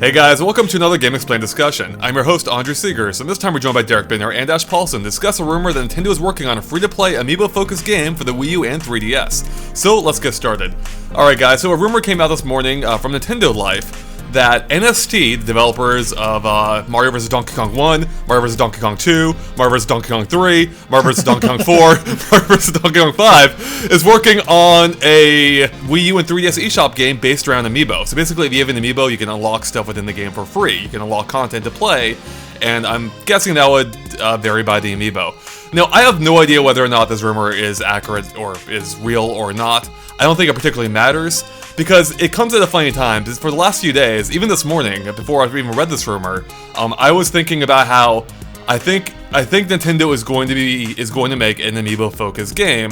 Hey guys, welcome to another GameXplain discussion. I'm your host, Andrew Seegers, and this time we're joined by Derek Binner and Ash Paulson to discuss a rumor that Nintendo is working on a free-to-play amiibo-focused game for the Wii U and 3DS. So, let's get started. Alright guys, so a rumor came out this morning from Nintendo Life that NST, the developers of Mario vs. Donkey Kong 1, Mario vs. Donkey Kong 2, Mario vs. Donkey Kong 3, Mario vs. Donkey Kong 4, Mario vs. Donkey Kong 5, is working on a Wii U and 3DS eShop game based around amiibo. So basically, if you have an amiibo, you can unlock stuff within the game for free. You can unlock content to play, and I'm guessing that would vary by the amiibo. Now, I have no idea whether or not this rumor is accurate or is real or not. I don't think it particularly matters, because it comes at a funny time. Because for the last few days, even this morning, before I've even read this rumor, I was thinking about how I think Nintendo is going to make an amiibo-focused game,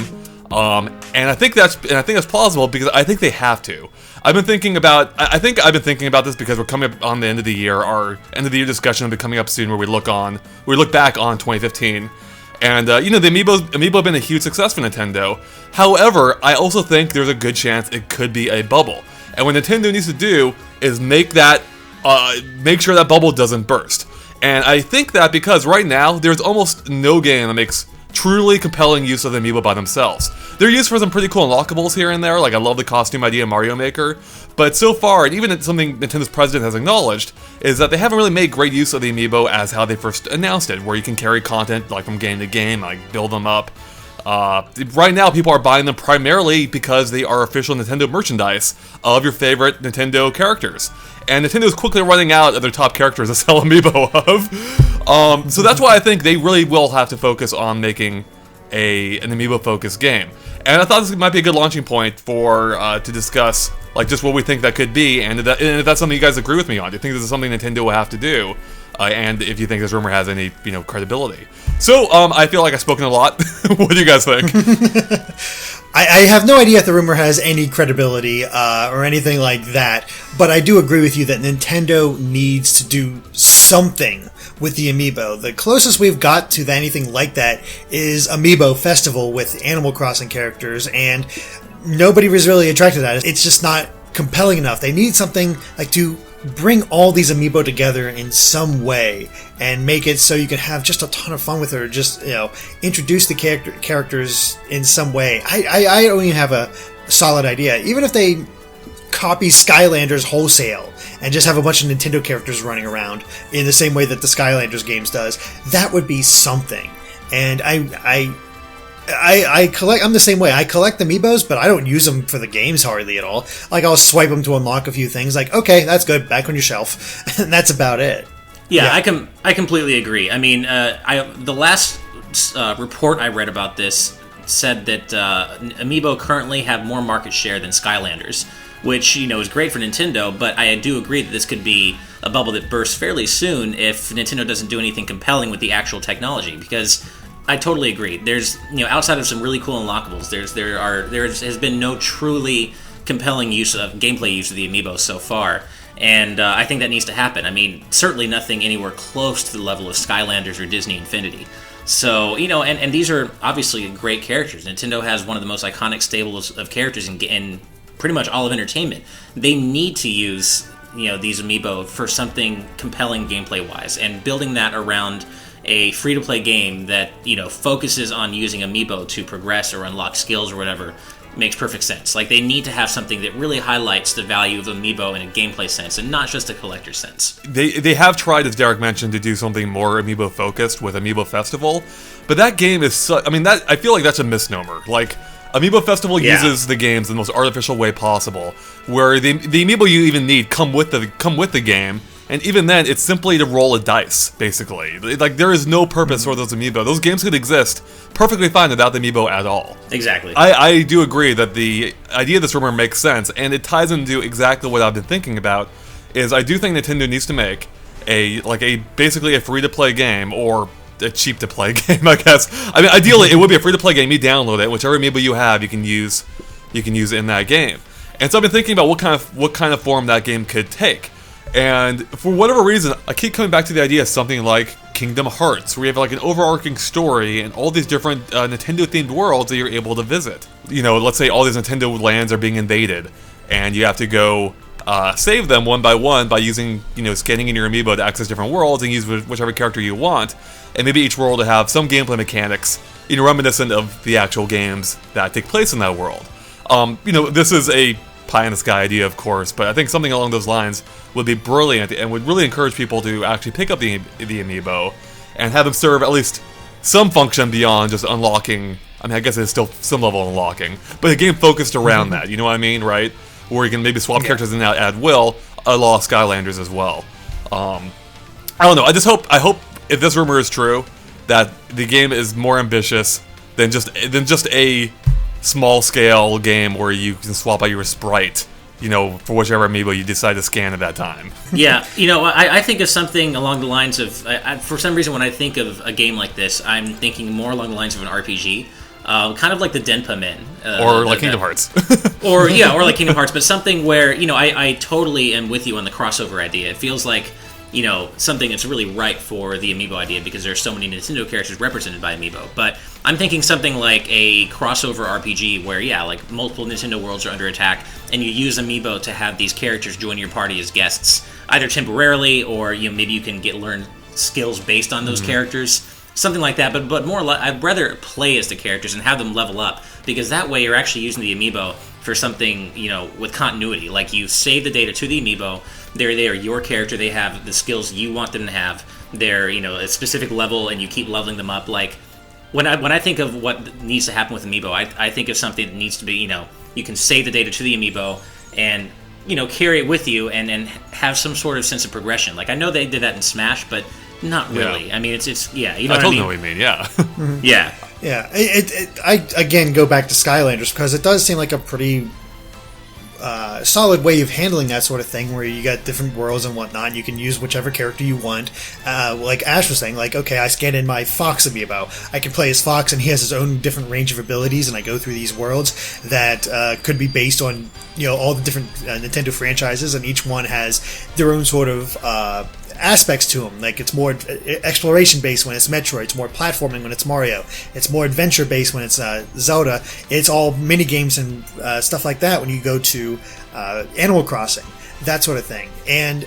and I think that's plausible because I think they have to. I've been thinking about this because we're coming up on the end of the year. Our end of the year discussion will be coming up soon, where we look back on 2015. And, the amiibo have been a huge success for Nintendo. However, I also think there's a good chance it could be a bubble. And what Nintendo needs to do is make sure that bubble doesn't burst. And I think that because right now, there's almost no game that makes truly compelling use of the amiibo by themselves. They're used for some pretty cool unlockables here and there, like I love the costume idea in Mario Maker, but so far, and even something Nintendo's president has acknowledged, is that they haven't really made great use of the amiibo as how they first announced it, where you can carry content like from game to game, like build them up. Right now, people are buying them primarily because they are official Nintendo merchandise of your favorite Nintendo characters. And Nintendo is quickly running out of their top characters to sell amiibo of. So that's why I think they really will have to focus on making an amiibo-focused game. And I thought this might be a good launching point to discuss like just what we think that could be, and if that's something you guys agree with me on. Do you think this is something Nintendo will have to do? And if you think this rumor has any, credibility. So, I feel like I've spoken a lot. What do you guys think? I have no idea if the rumor has any credibility or anything like that, but I do agree with you that Nintendo needs to do something with the amiibo. The closest we've got to anything like that is Amiibo Festival with Animal Crossing characters, and nobody was really attracted to that. It's just not compelling enough. They need something like to bring all these amiibo together in some way and make it so you can have just a ton of fun with her. Just, introduce the characters in some way. I don't even have a solid idea. Even if they copy Skylanders wholesale and just have a bunch of Nintendo characters running around in the same way that the Skylanders games does, that would be something. And I'm the same way. I collect amiibos, but I don't use them for the games hardly at all. Like, I'll swipe them to unlock a few things. Like, okay, that's good. Back on your shelf. And that's about it. Yeah. I completely agree. I mean, the last report I read about this said that amiibo currently have more market share than Skylanders, which, is great for Nintendo, but I do agree that this could be a bubble that bursts fairly soon if Nintendo doesn't do anything compelling with the actual technology, because I totally agree. There's, outside of some really cool unlockables, there has been no truly compelling gameplay use of the amiibo so far, and I think that needs to happen. I mean, certainly nothing anywhere close to the level of Skylanders or Disney Infinity. So, and these are obviously great characters. Nintendo has one of the most iconic stables of characters in pretty much all of entertainment. They need to use, these amiibo for something compelling gameplay-wise, and building that around a free-to-play game that, focuses on using amiibo to progress or unlock skills or whatever makes perfect sense. Like, they need to have something that really highlights the value of amiibo in a gameplay sense and not just a collector sense. They have tried, as Derek mentioned, to do something more amiibo-focused with Amiibo Festival, but that game is I feel like that's a misnomer. Like, Amiibo Festival uses the games in the most artificial way possible, where the amiibo you even need come with the game, and even then, it's simply to roll a dice, basically. Like, there is no purpose for those amiibo. Those games could exist perfectly fine without the amiibo at all. Exactly. I do agree that the idea of this rumor makes sense, and it ties into exactly what I've been thinking about, is I do think Nintendo needs to make basically a free-to-play game, or a cheap-to-play game, I guess. I mean, ideally, it would be a free-to-play game. You download it, whichever amiibo you have, you can use in that game. And so I've been thinking about what kind of form that game could take. And for whatever reason, I keep coming back to the idea of something like Kingdom Hearts, where you have like an overarching story and all these different Nintendo-themed worlds that you're able to visit. Let's say all these Nintendo lands are being invaded, and you have to go save them one by one by using, scanning in your amiibo to access different worlds and use whichever character you want. And maybe each world will have some gameplay mechanics, reminiscent of the actual games that take place in that world. This is a pie-in-the-sky idea, of course, but I think something along those lines would be brilliant and would really encourage people to actually pick up the amiibo and have them serve at least some function beyond just unlocking. I mean, I guess it's still some level of unlocking, but a game focused around that, you know what I mean, right? Where you can maybe swap characters in and out at will, a la Skylanders as well. I don't know, I hope if this rumor is true, that the game is more ambitious than just a small-scale game where you can swap out your sprite, for whichever amiibo you decide to scan at that time. Yeah, I think of something along the lines of, for some reason when I think of a game like this, I'm thinking more along the lines of an RPG. Kind of like the Denpa Men. Or like Kingdom Hearts. or like Kingdom Hearts, but something where, I totally am with you on the crossover idea. It feels like, something that's really right for the amiibo idea because there's so many Nintendo characters represented by amiibo. But I'm thinking something like a crossover RPG where, like multiple Nintendo worlds are under attack, and you use amiibo to have these characters join your party as guests, either temporarily or maybe you can learn skills based on those characters. Something like that, but more I'd rather play as the characters and have them level up, because that way you're actually using the amiibo for something, with continuity. Like, you save the data to the amiibo, they are your character, they have the skills you want them to have, they're, a specific level, and you keep leveling them up. Like, when I think of what needs to happen with amiibo, I think of something that needs to be, you can save the data to the amiibo and, carry it with you and have some sort of sense of progression. Like, I know they did that in Smash, but not really. Yeah. I mean, it's yeah. You know I what I mean? know what you mean. Yeah. Yeah. Yeah. I again go back to Skylanders because it does seem like a pretty solid way of handling that sort of thing, where you got different worlds and whatnot. And you can use whichever character you want. Like Ash was saying, like, okay, I scan in my Fox amiibo. I can play as Fox, and he has his own different range of abilities. And I go through these worlds that could be based on all the different Nintendo franchises, and each one has their own sort of aspects to them. Like, it's more exploration based when it's Metroid, it's more platforming when it's Mario, it's more adventure based when it's Zelda. It's all mini games and stuff like that when you go to Animal Crossing, that sort of thing. And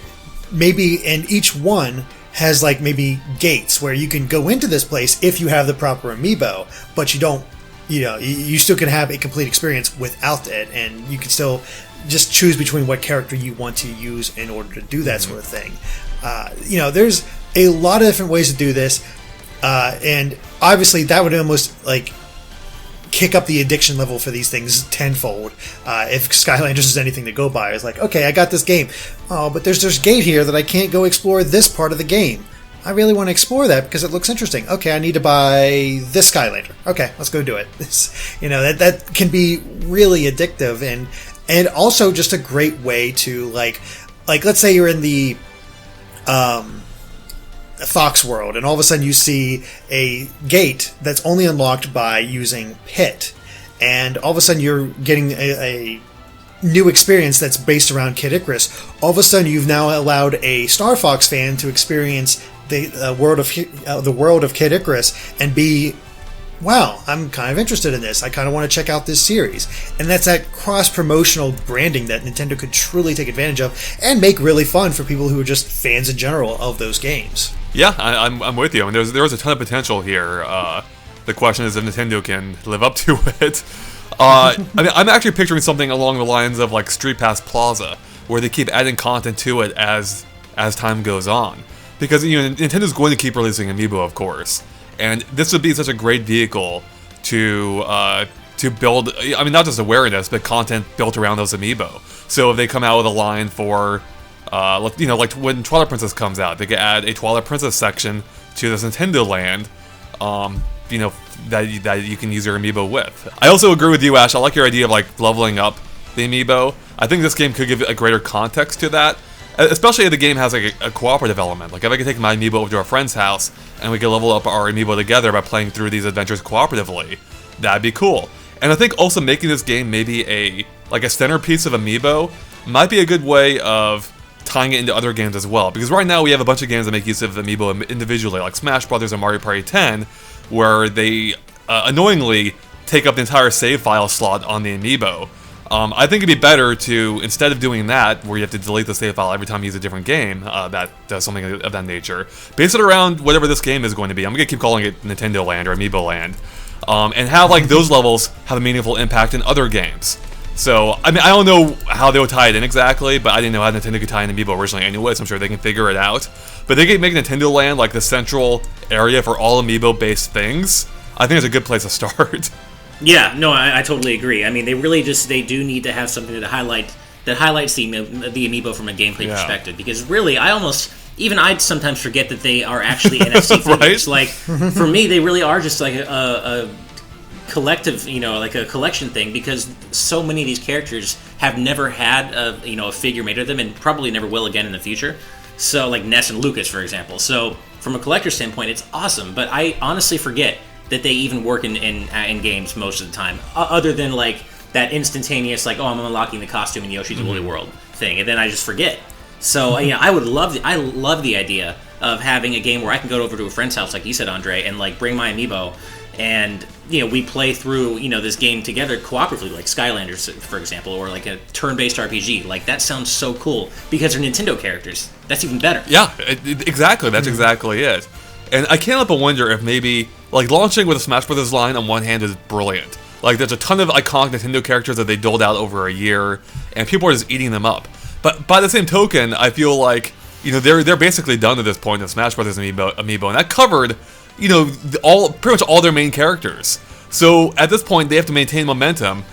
each one has like maybe gates where you can go into this place if you have the proper amiibo, but you don't. You still can have a complete experience without it, and you can still just choose between what character you want to use in order to do that sort of thing. There's a lot of different ways to do this, and obviously that would almost like kick up the addiction level for these things tenfold. If Skylanders is anything to go by, it's like, okay, I got this game. Oh, but there's this gate here that I can't go explore this part of the game. I really want to explore that because it looks interesting. Okay, I need to buy this Skylander. Okay, let's go do it. That can be really addictive and also just a great way to like let's say you're in the Fox world, and all of a sudden you see a gate that's only unlocked by using Pit, and all of a sudden you're getting a new experience that's based around Kid Icarus. All of a sudden you've now allowed a Star Fox fan to experience the world of Kid Icarus and be, wow, I'm kind of interested in this. I kind of want to check out this series. And that's that cross-promotional branding that Nintendo could truly take advantage of and make really fun for people who are just fans in general of those games. Yeah, I'm with you. I mean, there's a ton of potential here. The question is if Nintendo can live up to it. I mean, I'm actually picturing something along the lines of like Street Pass Plaza, where they keep adding content to it as time goes on. Because Nintendo's going to keep releasing amiibo, of course. And this would be such a great vehicle to build, I mean, not just awareness, but content built around those amiibo. So if they come out with a line for, like when Twilight Princess comes out, they could add a Twilight Princess section to this Nintendo Land, that you can use your amiibo with. I also agree with you, Ash. I like your idea of like leveling up the amiibo. I think this game could give a greater context to that. Especially if the game has like a cooperative element. Like if I could take my amiibo over to a friend's house and we could level up our amiibo together by playing through these adventures cooperatively, that'd be cool. And I think also making this game maybe a centerpiece of amiibo might be a good way of tying it into other games as well. Because right now we have a bunch of games that make use of amiibo individually, like Smash Brothers and Mario Party 10, where they annoyingly take up the entire save file slot on the amiibo. I think it'd be better to, instead of doing that, where you have to delete the save file every time you use a different game that does something of that nature, base it around whatever this game is going to be. I'm going to keep calling it Nintendo Land or Amiibo Land. And have like those levels have a meaningful impact in other games. So, I mean, I don't know how they would tie it in exactly, but I didn't know how Nintendo could tie in Amiibo originally anyway, so I'm sure they can figure it out. But they could make Nintendo Land like the central area for all Amiibo-based things. I think it's a good place to start. Yeah, no, I totally agree. I mean, they do need to have something that highlights the Amiibo from a gameplay perspective, because really, I'd sometimes forget that they are actually NFC figures. Right? Like, for me, they really are just like a collective, like a collection thing, because so many of these characters have never had a figure made of them, and probably never will again in the future. So, like Ness and Lucas, for example. So, from a collector standpoint, it's awesome, but I honestly forget that they even work in games most of the time, other than like that instantaneous, like, oh, I'm unlocking the costume in Yoshi's Woolly World thing, and then I just forget. So, I love the idea of having a game where I can go over to a friend's house, like you said, Andre, and like bring my Amiibo, and we play through this game together cooperatively, like Skylanders, for example, or like a turn-based RPG. Like, that sounds so cool because they're Nintendo characters. That's even better. Yeah, exactly. That's exactly it. And I can't help but wonder if maybe, like, launching with a Smash Bros. Line on one hand is brilliant. Like, there's a ton of iconic Nintendo characters that they doled out over a year, and people are just eating them up. But by the same token, I feel like, they're basically done at this point in Smash Bros. Amiibo, and that covered, pretty much all their main characters. So at this point, they have to maintain momentum,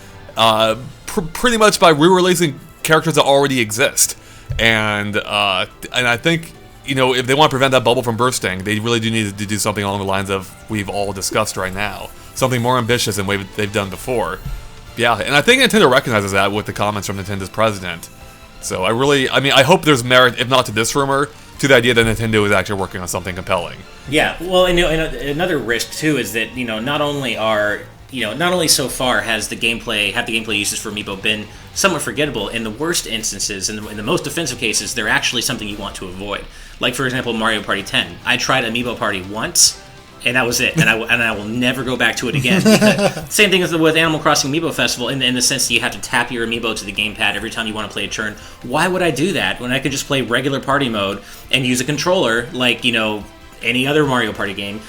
pretty much by re-releasing characters that already exist. And I think, if they want to prevent that bubble from bursting, they really do need to do something along the lines of we've all discussed right now. Something more ambitious than they've done before. Yeah, and I think Nintendo recognizes that with the comments from Nintendo's president. So I hope there's merit, if not to this rumor, to the idea that Nintendo is actually working on something compelling. Yeah, well, and another risk too is that not only so far have the gameplay uses for Amiibo been somewhat forgettable. In the worst instances, in the most offensive cases, they're actually something you want to avoid. Like, for example, Mario Party 10. I tried Amiibo Party once, and that was it. And I will never go back to it again. Same thing with Animal Crossing Amiibo Festival, in the sense that you have to tap your Amiibo to the gamepad every time you want to play a turn. Why would I do that when I could just play regular party mode and use a controller like, any other Mario Party game?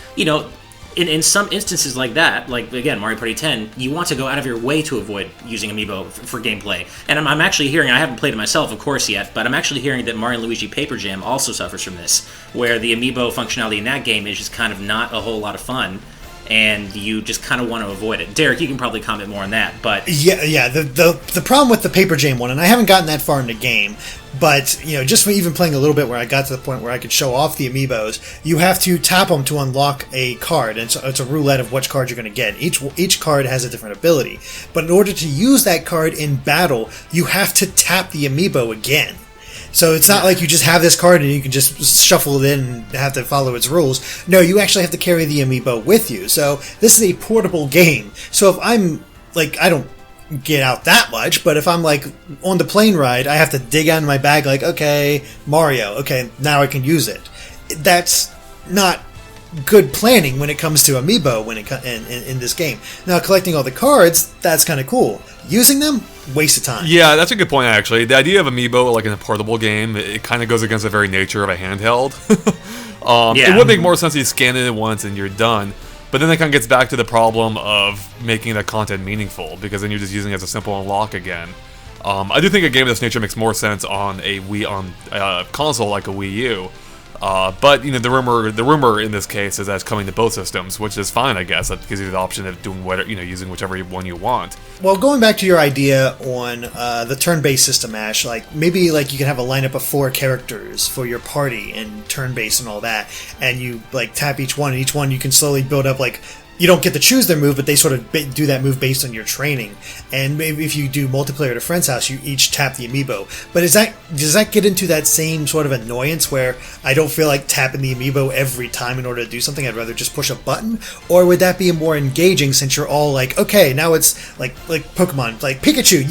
In some instances like that, like, again, Mario Party 10, you want to go out of your way to avoid using Amiibo for gameplay. And I'm actually hearing, I haven't played it myself, of course, yet, but I'm actually hearing that Mario & Luigi Paper Jam also suffers from this, where the Amiibo functionality in that game is just kind of not a whole lot of fun, and you just kind of want to avoid it. Derek, you can probably comment more on that, but... Yeah, the problem with the Paper Jam one, and I haven't gotten that far in the game, but, just from even playing a little bit where I got to the point where I could show off the Amiibos, you have to tap them to unlock a card, and so it's a roulette of which card you're going to get. Each card has a different ability, but in order to use that card in battle, you have to tap the Amiibo again. So it's not like you just have this card and you can just shuffle it in and have to follow its rules. No, you actually have to carry the Amiibo with you. So this is a portable game. So if I'm, like, I don't get out that much, but if I'm, like, on the plane ride, I have to dig out of my bag, like, okay, Mario, okay, now I can use it. That's not good planning when it comes to Amiibo in this game. Now, collecting all the cards, that's kind of cool. Using them, waste of time. Yeah, that's a good point, actually. The idea of Amiibo, like in a portable game, it kind of goes against the very nature of a handheld. It would make more sense if you scan it once and you're done. But then that kind of gets back to the problem of making that content meaningful, because then you're just using it as a simple unlock again. I do think a game of this nature makes more sense on a console like a Wii U. But the rumor in this case is that it's coming to both systems, which is fine, I guess. That gives you the option of doing using whichever one you want. Well, going back to your idea on the turn-based system, Ash, like maybe like you can have a lineup of 4 characters for your party and turn-based and all that, and you like tap each one, and each one you can slowly build up like. You don't get to choose their move, but they sort of do that move based on your training. And maybe if you do multiplayer at a friend's house, you each tap the Amiibo. But does that get into that same sort of annoyance where I don't feel like tapping the Amiibo every time in order to do something? I'd rather just push a button? Or would that be more engaging since you're all like, okay, now it's like Pokemon, like Pikachu,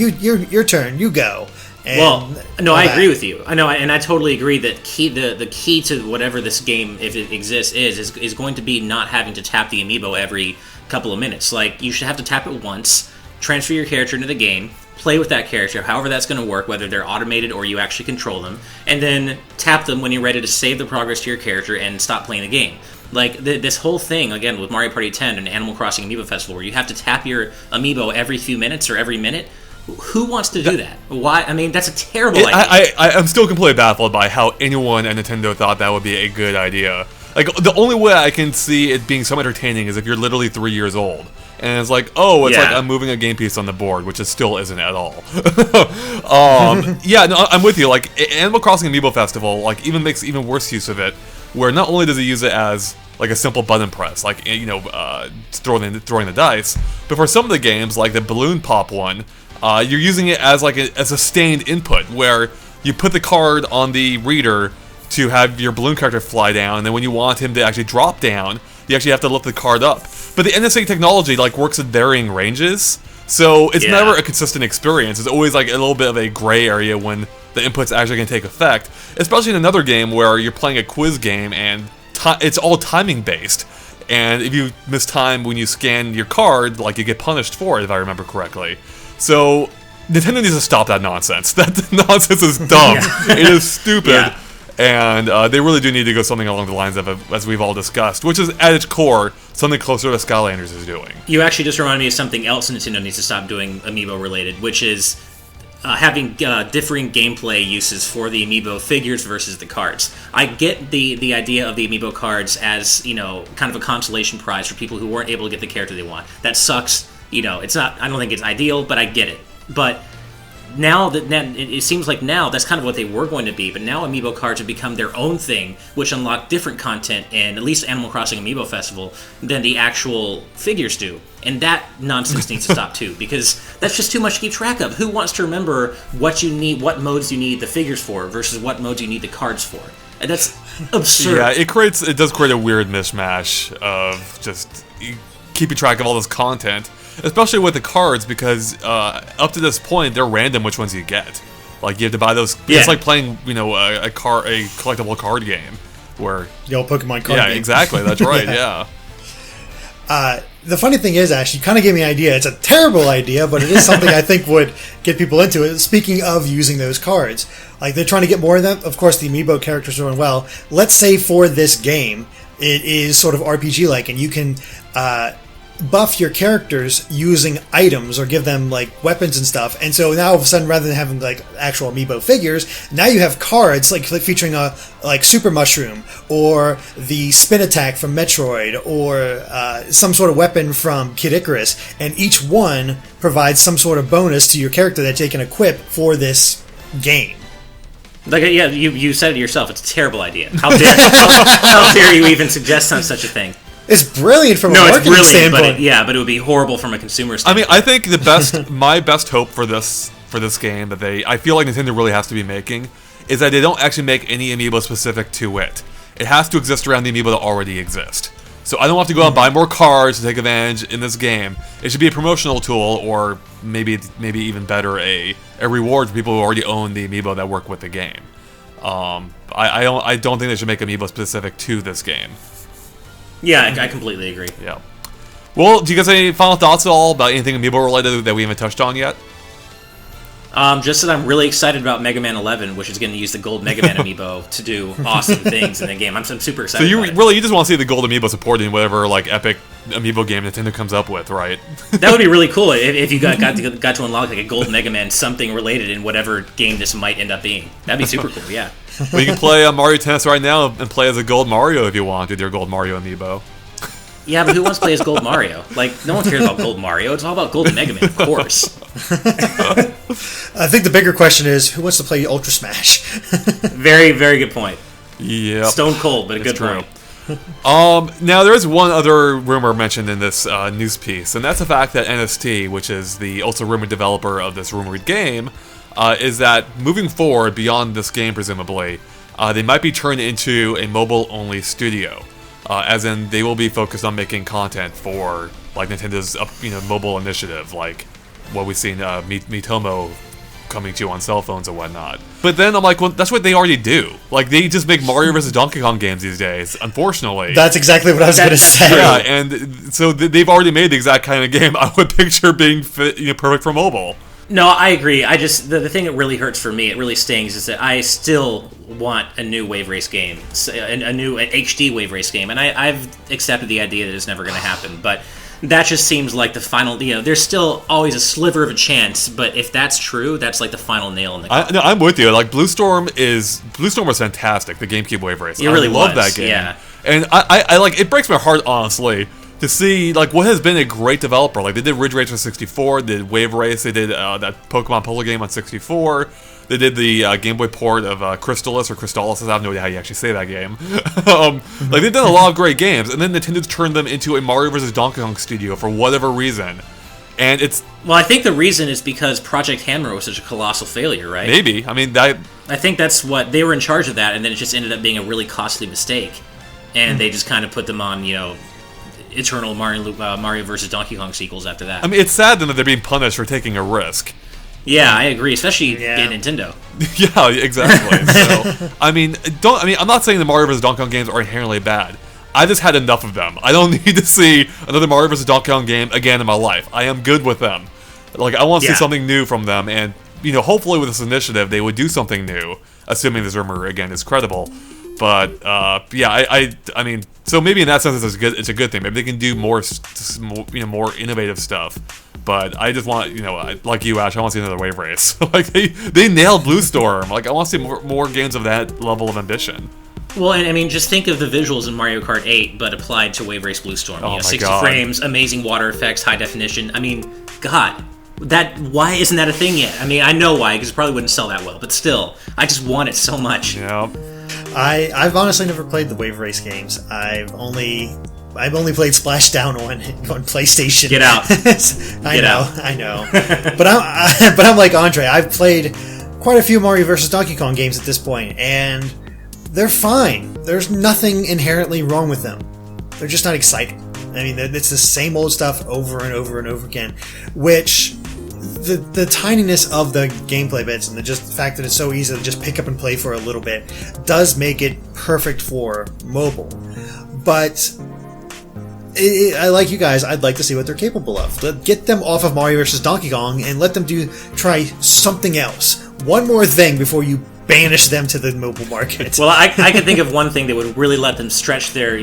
your turn, you go. I agree with you. I know, and I totally agree that the key to whatever this game, if it exists, is going to be not having to tap the Amiibo every couple of minutes. Like, you should have to tap it once, transfer your character into the game, play with that character, however that's going to work, whether they're automated or you actually control them, and then tap them when you're ready to save the progress to your character and stop playing the game. Like, this whole thing, again, with Mario Party 10 and Animal Crossing Amiibo Festival, where you have to tap your amiibo every few minutes or every minute, who wants to do that? Why? I mean, that's a terrible idea. I'm still completely baffled by how anyone at Nintendo thought that would be a good idea. Like, the only way I can see it being so entertaining is if you're literally 3 years old. And it's like, oh, it's like I'm moving a game piece on the board, which it still isn't at all. Yeah, no, I'm with you. Like, Animal Crossing Amiibo Festival, like, even makes even worse use of it, where not only does it use it as like a simple button press, like, you know, throwing the dice, but for some of the games, like the balloon pop one, you're using it as like a sustained input, where you put the card on the reader to have your balloon character fly down, and then when you want him to actually drop down, you actually have to lift the card up. But the NSA technology like works at varying ranges, so it's never a consistent experience. It's always like a little bit of a gray area when the input's actually going to take effect, especially in another game where you're playing a quiz game and it's all timing based. And if you miss time when you scan your card, like, you get punished for it, if I remember correctly. So Nintendo needs to stop that nonsense. That nonsense is dumb. It is stupid. And they really do need to go something along the lines of, as we've all discussed, which is at its core something closer to Skylanders is doing. You actually just reminded me of something else Nintendo needs to stop doing amiibo related, which is having differing gameplay uses for the amiibo figures versus the cards. I get the idea of the amiibo cards as, you know, kind of a consolation prize for people who weren't able to get the character they want. That sucks. You know, it's not. I don't think it's ideal, but I get it. But now that it seems like now that's kind of what they were going to be, but now amiibo cards have become their own thing, which unlock different content in at least Animal Crossing Amiibo Festival than the actual figures do. And that nonsense needs to stop too, because that's just too much to keep track of. Who wants to remember what you need, what modes you need the figures for versus what modes you need the cards for? And that's absurd. Yeah, it does create a weird mishmash of just keeping track of all this content. Especially with the cards, because up to this point, they're random which ones you get. Like, you have to buy those. Yeah. It's like playing, you know, a collectible card game, where the old Pokemon card game. Yeah, exactly. That's right. Yeah. The funny thing is, Ash, you kind of gave me an idea. It's a terrible idea, but it is something I think would get people into it. Speaking of using those cards, like, they're trying to get more of them. Of course, the amiibo characters are doing well. Let's say for this game, it is sort of RPG-like, and you can buff your characters using items or give them like weapons and stuff. And so now all of a sudden, rather than having like actual amiibo figures, now you have cards like featuring a like Super Mushroom or the Spin Attack from Metroid or some sort of weapon from Kid Icarus, and each one provides some sort of bonus to your character that they can equip for this game. Like, yeah, you said it yourself. It's a terrible idea. How dare you even suggest such a thing? It's brilliant from a marketing standpoint. But it would be horrible from a consumer standpoint. I mean, I think my best hope for this game that I feel like Nintendo really has to be making is that they don't actually make any amiibo specific to it. It has to exist around the amiibo that already exist. So I don't have to go out and buy more cards to take advantage in this game. It should be a promotional tool, or maybe even better, a reward for people who already own the amiibo that work with the game. I don't think they should make amiibo specific to this game. Yeah, I completely agree. Yeah. Well, do you guys have any final thoughts at all about anything amiibo related that we haven't touched on yet? Just that I'm really excited about Mega Man 11, which is going to use the gold Mega Man amiibo to do awesome things in the game. I'm super excited. So you just want to see the gold amiibo supported in whatever like epic amiibo game Nintendo comes up with, right? That would be really cool if you got to unlock like a gold Mega Man something related in whatever game this might end up being. That'd be super cool. Yeah. Well, you can play Mario Tennis right now and play as a gold Mario if you want with your gold Mario amiibo. Yeah, but who wants to play as Gold Mario? Like, no one cares about Gold Mario. It's all about Gold Mega Man, of course. I think the bigger question is, who wants to play Ultra Smash? Very, very good point. Yeah. Stone cold, but a good point. Now, there is one other rumor mentioned in this news piece, and that's the fact that NST, which is the also rumored developer of this rumored game, is that moving forward beyond this game, presumably, they might be turned into a mobile-only studio. As in, they will be focused on making content for like Nintendo's mobile initiative, like what we've seen Miitomo coming to on cell phones and whatnot. But then I'm like, well, that's what they already do. Like, they just make Mario vs. Donkey Kong games these days, unfortunately. That's exactly what I was going to say. Yeah, and so they've already made the exact kind of game I would picture being perfect for mobile. No, I agree. I just the thing that really hurts for me, it really stings, is that I still want a new Wave Race game, a new HD Wave Race game, and I've accepted the idea that it's never going to happen. But that just seems like the final. There's still always a sliver of a chance, but if that's true, that's like the final nail in the coffin. No, I'm with you. Like Blue Storm was fantastic. The GameCube Wave Race. It really love was, that game. yeah. And I like it. Breaks my heart, honestly, to see like what has been a great developer. Like they did Ridge Racer 64, they did Wave Race, they did that Pokemon Puzzle game on 64. They did the Game Boy port of Crystalis or Crystalis. I have no idea how you actually say that game. Like they've done a lot of great games, and then Nintendo turned them into a Mario vs. Donkey Kong studio for whatever reason. And it's well, I think the reason is because Project Hammer was such a colossal failure, right? Maybe. I mean, I think that's what they were in charge of that, and then it just ended up being a really costly mistake, and they just kind of put them on, eternal Mario vs. Donkey Kong sequels after that. I mean, it's sad then that they're being punished for taking a risk. Yeah, I agree, especially in Nintendo. Yeah, exactly. So, I'm not saying the Mario vs. Donkey Kong games are inherently bad. I just had enough of them. I don't need to see another Mario vs. Donkey Kong game again in my life. I am good with them. Like, I want to see something new from them, and, hopefully with this initiative, they would do something new, assuming this rumor, again, is credible. But, I mean, so maybe in that sense it's a good thing. Maybe they can do more innovative stuff. But I just want, like you, Ash, I want to see another Wave Race. Like, they nailed Blue Storm. Like, I want to see more games of that level of ambition. Well, and I mean, just think of the visuals in Mario Kart 8, but applied to Wave Race Blue Storm. 60 frames, amazing water effects, high definition. I mean, God, why isn't that a thing yet? I mean, I know why, because it probably wouldn't sell that well, but still, I just want it so much. Yeah. I've honestly never played the Wave Race games. I've only played Splashdown on PlayStation. Get out. I know. But I'm like Andre. I've played quite a few Mario vs. Donkey Kong games at this point, and they're fine. There's nothing inherently wrong with them. They're just not exciting. I mean, it's the same old stuff over and over and over again, which the tininess of the gameplay bits and the fact that it's so easy to just pick up and play for a little bit does make it perfect for mobile. But I like you guys. I'd like to see what they're capable of. Get them off of Mario vs. Donkey Kong and let them try something else. One more thing before you banish them to the mobile market. Well, I can think of one thing that would really let them stretch their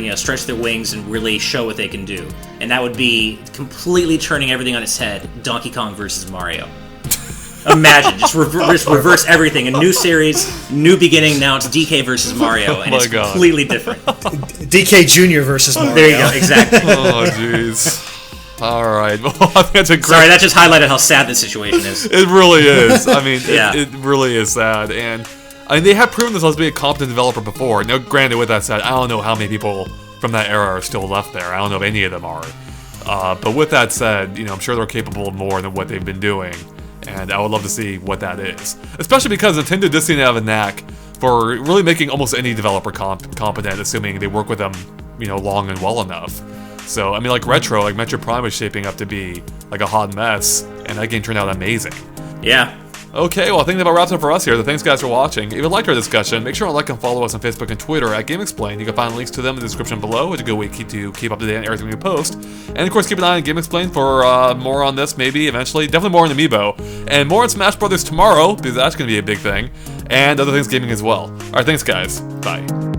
wings and really show what they can do, and that would be completely turning everything on its head. Donkey Kong versus Mario. Imagine, just reverse everything. A new series, new beginning. Now it's DK versus Mario, and it's completely different. DK Jr. versus Mario. There you go, exactly. Oh, jeez. All right. Well, I think that's a great... Sorry, that just highlighted how sad the situation is. It really is. I mean, it really is sad. And I mean, they have proven themselves to be a competent developer before. Now, granted, with that said, I don't know how many people from that era are still left there. I don't know if any of them are. But with that said, I'm sure they're capable of more than what they've been doing. And I would love to see what that is. Especially because Nintendo does seem to have a knack for really making almost any developer competent, assuming they work with them, long and well enough. So, I mean, like Retro, like Metroid Prime was shaping up to be like a hot mess, and that game turned out amazing. Yeah. Okay, well, I think that about wraps up for us here. So thanks, guys, for watching. If you liked our discussion, make sure to like and follow us on Facebook and Twitter at GameXplain. You can find links to them in the description below. It's a good way to keep up to date on everything we post. And, of course, keep an eye on GameXplain for more on this, maybe, eventually. Definitely more on Amiibo. And more on Smash Brothers tomorrow, because that's going to be a big thing. And other things gaming as well. Alright, thanks, guys. Bye.